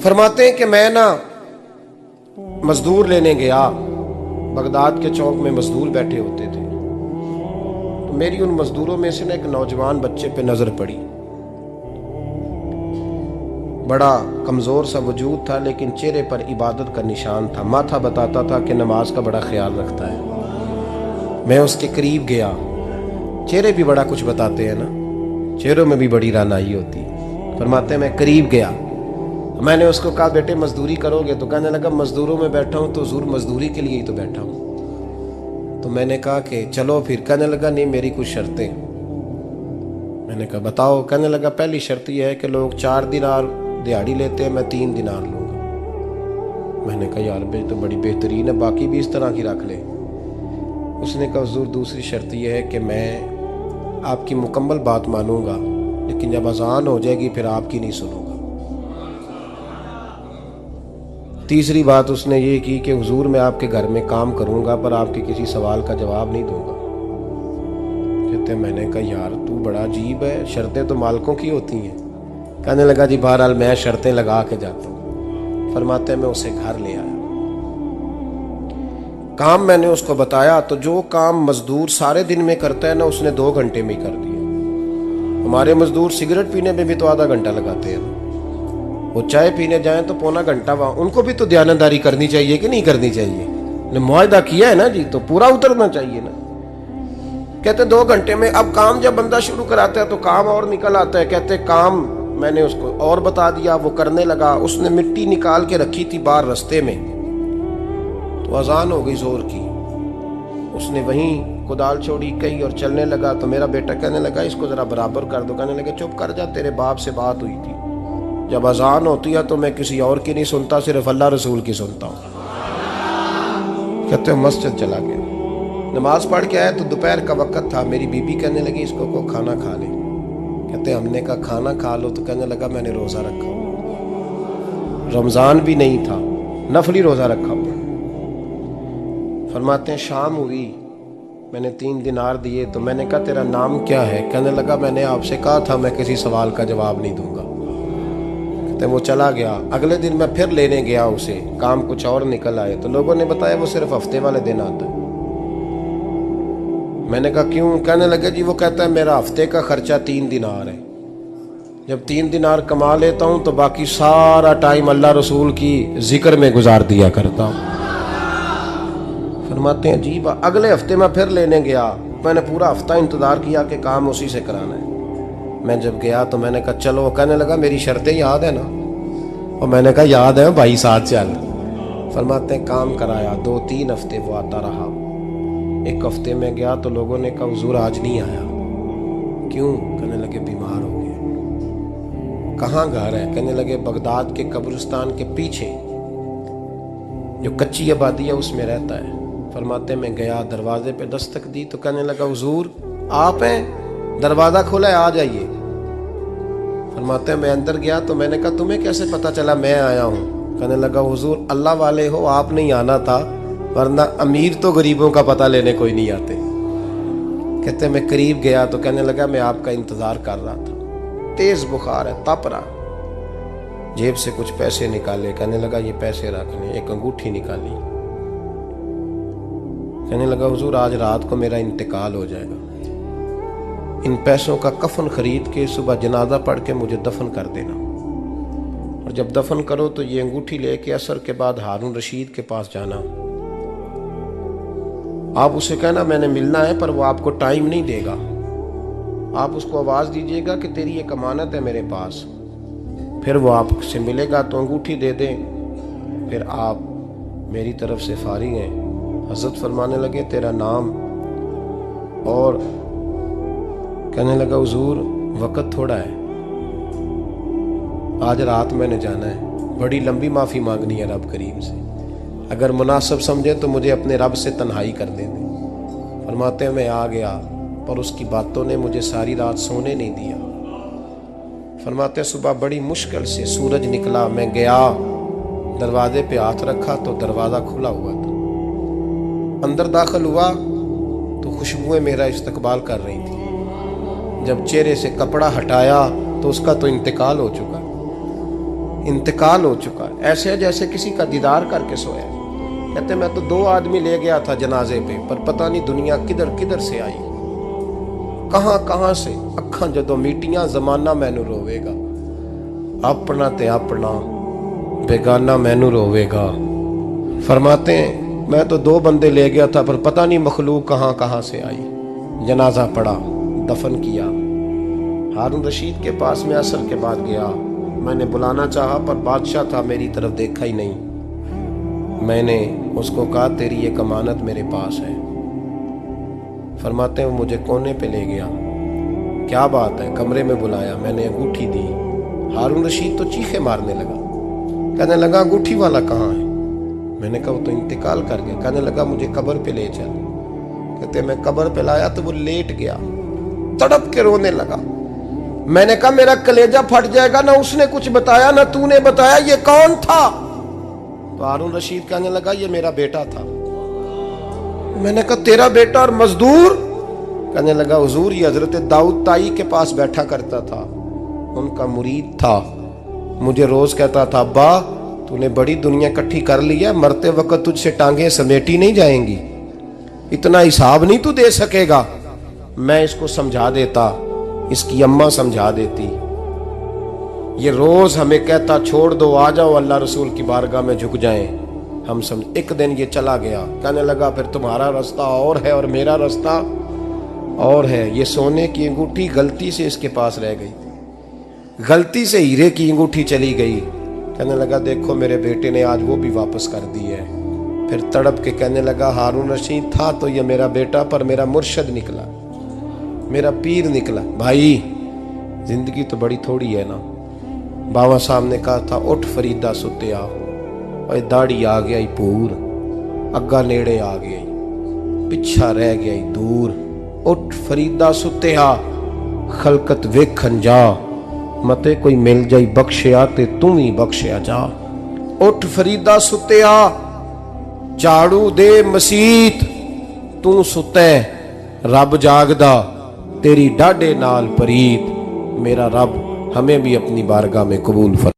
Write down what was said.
फरमाते हैं कि मैं ना मजदूर लेने गया, बगदाद के चौक में मजदूर बैठे होते थे, तो मेरी उन मजदूरों में से ना एक नौजवान बच्चे पे नजर पड़ी। बड़ा कमजोर सा वजूद था, लेकिन चेहरे पर इबादत का निशान था। माथा बताता था कि नमाज का बड़ा ख्याल रखता है। मैं उसके करीब गया। चेहरे भी बड़ा कुछ बताते हैं ना, चेहरों में भी बड़ी रानाई होती है। फरमाते हैं मैं करीब गया, मैंने उसको कहा बेटे मजदूरी करोगे? तो कहने लगा मजदूरों में बैठा हूँ तो हुजूर मजदूरी के लिए ही तो बैठा हूँ। तो मैंने कहा कि चलो फिर। कहने लगा नहीं मेरी कुछ शर्तें। मैंने कहा बताओ। कहने लगा पहली शर्त यह है कि लोग 4 दिनार दिहाड़ी लेते हैं, मैं 3 दिनार लूँगा। मैंने कहा यार भाई तो बड़ी बेहतरीन है, बाकी भी इस तरह की रख ले। उसने कहा हुजूर दूसरी शर्त यह है कि मैं आपकी मुकम्मल बात मानूंगा, लेकिन जब अजान हो जाएगी फिर आपकी नहीं सुनूंगा। तीसरी बात उसने ये की कि हुजूर मैं आपके घर में काम करूंगा पर आपके किसी सवाल का जवाब नहीं दूंगा। कहते मैंने कहा यार तू बड़ा अजीब है, शर्तें तो मालिकों की होती हैं। कहने लगा जी बहरहाल मैं शर्तें लगा के जाता हूँ। फरमाते मैं उसे घर ले आया, काम मैंने उसको बताया, तो जो काम मजदूर सारे दिन में करता है ना उसने 2 घंटे में ही कर दिया। हमारे मजदूर सिगरेट पीने में भी तो आधा घंटा लगाते हैं, वो चाय पीने जाएं तो पौना घंटा वहां। उनको भी तो दयानतदारी करनी चाहिए कि नहीं करनी चाहिए? ने मुआहदा किया है ना जी, तो पूरा उतरना चाहिए ना। कहते 2 घंटे में। अब काम जब बंदा शुरू कराता है तो काम और निकल आता है। कहते काम मैंने उसको और बता दिया, वो करने लगा। उसने मिट्टी निकाल के रखी थी बाहर रास्ते में, तो अजान हो गई जोर की। उसने वहीं कुदाल छोड़ी कही और चलने लगा। तो मेरा बेटा कहने लगा इसको जरा बराबर कर दो। कहने लगे चुप कर जा, तेरे बाप से बात हुई थी, जब अजान होती है तो मैं किसी और की नहीं सुनता, सिर्फ अल्लाह रसूल की सुनता हूँ। कहते मस्जिद चला गया, नमाज पढ़ के आया तो दोपहर का वक्त था। मेरी बीबी कहने लगी इसको को खाना खा ले। कहते हमने कहा खाना खा लो, तो कहने लगा मैंने रोज़ा रखा हुआ, रमज़ान भी नहीं था, नफली रोज़ा रखा हुआ। फरमाते हैं शाम हुई, मैंने 3 दिनार दिए। तो मैंने कहा तेरा नाम क्या है? कहने लगा मैंने आपसे कहा था मैं किसी सवाल का जवाब नहीं दूंगा। कहते वो चला गया। अगले दिन मैं फिर लेने गया उसे, काम कुछ और निकल आए। तो लोगों ने बताया वो सिर्फ हफ्ते वाले दिन आता है। मैंने कहा क्यों? कहने लगे जी वो कहता है मेरा हफ्ते का खर्चा 3 दिनार है, जब 3 दिनार कमा लेता हूँ तो बाकी सारा टाइम अल्लाह रसूल की जिक्र में गुजार दिया करता हूँ। फरमाते हैं अजीब। अगले हफ्ते मैं फिर लेने गया, मैंने पूरा हफ्ता इंतजार किया कि काम उसी से कराना है। मैं जब गया तो मैंने कहा चलो। कहने लगा मेरी शर्तें याद है ना? और मैंने कहा याद है भाई साथ चल। फरमाते हैं काम कराया, 2-3 हफ्ते वो आता रहा। एक हफ्ते में गया तो लोगों ने कहा हुजूर आज नहीं आया। क्यों? कहने लगे बीमार हो गए। कहाँ घर है? कहने लगे बगदाद के कब्रिस्तान के पीछे जो कच्ची आबादी है उसमें रहता है। फरमाते मैं गया, दरवाजे पे दस्तक दी तो कहने लगा हुजूर आप हैं? दरवाज़ा खोला है, आ जाइए। फरमाते मैं अंदर गया तो मैंने कहा तुम्हें कैसे पता चला मैं आया हूँ? कहने लगा हुजूर अल्लाह वाले हो, आप नहीं आना था, वरना अमीर तो गरीबों का पता लेने कोई नहीं आते। कहते मैं करीब गया तो कहने लगा मैं आपका इंतज़ार कर रहा था, तेज़ बुखार है, तप रहा। जेब से कुछ पैसे निकाले, कहने लगा ये पैसे रख लें। एक अंगूठी निकाली, कहने लगा हुजूर आज रात को मेरा इंतकाल हो जाएगा, इन पैसों का कफन खरीद के सुबह जनाजा पढ़ के मुझे दफन कर देना, और जब दफन करो तो ये अंगूठी लेके असर के बाद हारून रशीद के पास जाना। आप उसे कहना मैंने मिलना है पर वो आपको टाइम नहीं देगा। आप उसको आवाज़ दीजिएगा कि तेरी एक अमानत है मेरे पास, फिर वो आपसे मिलेगा तो अंगूठी दे दें, फिर आप मेरी तरफ से फारिग हैं। हज़रत फरमाने लगे तेरा नाम? और कहने लगा हुजूर वक़्त थोड़ा है, आज रात मैंने जाना है, बड़ी लंबी माफ़ी मांगनी है रब करीम से, अगर मुनासिब समझे तो मुझे अपने रब से तन्हाई कर दे दें। फरमाते हैं मैं आ गया पर उसकी बातों ने मुझे सारी रात सोने नहीं दिया। फरमाते हैं सुबह बड़ी मुश्किल से सूरज निकला, मैं गया दरवाजे पे हाथ रखा तो दरवाज़ा खुला हुआ था। अंदर दाखिल हुआ तो खुशबुएं मेरा इस्तकबाल कर रही थी। जब चेहरे से कपड़ा हटाया तो उसका तो इंतकाल हो चुका। इंतकाल हो चुका है, ऐसे है जैसे किसी का दीदार करके सोया। कहते मैं तो 2 आदमी ले गया था जनाजे पे, पर पता नहीं दुनिया किधर किधर से आई, कहां कहां से। अखां जदों मीटियां जमाना मैनू रोवेगा, अपना ते अपना बेगाना मैनू रोवेगा। फरमाते हैं मैं तो 2 बंदे ले गया था, पर पता नहीं मखलूक कहां कहां से आई। जनाजा पड़ा, दफन किया। हारून रशीद के पास में असर के बाद गया, मैंने बुलाना चाहा पर बादशाह था, मेरी तरफ देखा ही नहीं। मैंने उसको कहा तेरी एक अमानत मेरे पास है। फरमाते हैं वो मुझे कोने पे ले गया, क्या बात है, कमरे में बुलाया, मैंने अंगूठी दी। हारून रशीद तो चीखे मारने लगा, कहने लगा अंगूठी वाला कहाँ है? मैंने कहा वो तो इंतकाल कर गया। कहने लगा मुझे कब्र पे ले चल। कहते मैं कब्र पे लाया तो वो लेट गया, तड़प के रोने लगा। मैंने कहा मेरा कलेजा फट जाएगा, ना उसने कुछ बताया ना तूने बताया, ये कौन था? तो हारून रशीद कहने लगा ये मेरा बेटा था। मैंने कहा तेरा बेटा और मजदूर? कहने लगा हुजूर ये हजरत दाऊद ताई के पास बैठा करता था, उनका मुरीद था, मुझे रोज कहता था अब्बा तूने बड़ी दुनिया इकट्ठी कर ली है, मरते वक्त तुझसे टांगे समेटी नहीं जाएंगी, इतना हिसाब नहीं तू दे सकेगा। मैं इसको समझा देता, इसकी अम्मा समझा देती। ये रोज हमें कहता छोड़ दो, आ जाओ अल्लाह रसूल की बारगाह में झुक जाएं। हम समझ। एक दिन ये चला गया, कहने लगा फिर तुम्हारा रास्ता और है और मेरा रास्ता और है। ये सोने की अंगूठी गलती से इसके पास रह गई, गलती से हीरे की अंगूठी चली गई। कहने लगा देखो मेरे बेटे ने आज वो भी वापस कर दी है। फिर तड़प के कहने लगा हारून रशीद था तो ये मेरा बेटा, पर मेरा मुर्शद निकला, मेरा पीर निकला। भाई जिंदगी तो बड़ी थोड़ी है ना। बाबा साहब ने कहा था उठ फरीदा सुत्या, और दाढ़ी आ गया पूर, अग्गा नेड़े आ गया, पिछा रह गया दूर। उठ फरीदा सुत्या खलकत वेखन जा, मते कोई मिल जाई बख्शिया ते तू ही बख्शिया जा। उठ फरीदा सुत्या झाड़ू दे मसीत, तू सुते रब जागदा, तेरी डाडे नाल परीत। मेरा रब हमें भी अपनी बारगाह में कबूल फरमा।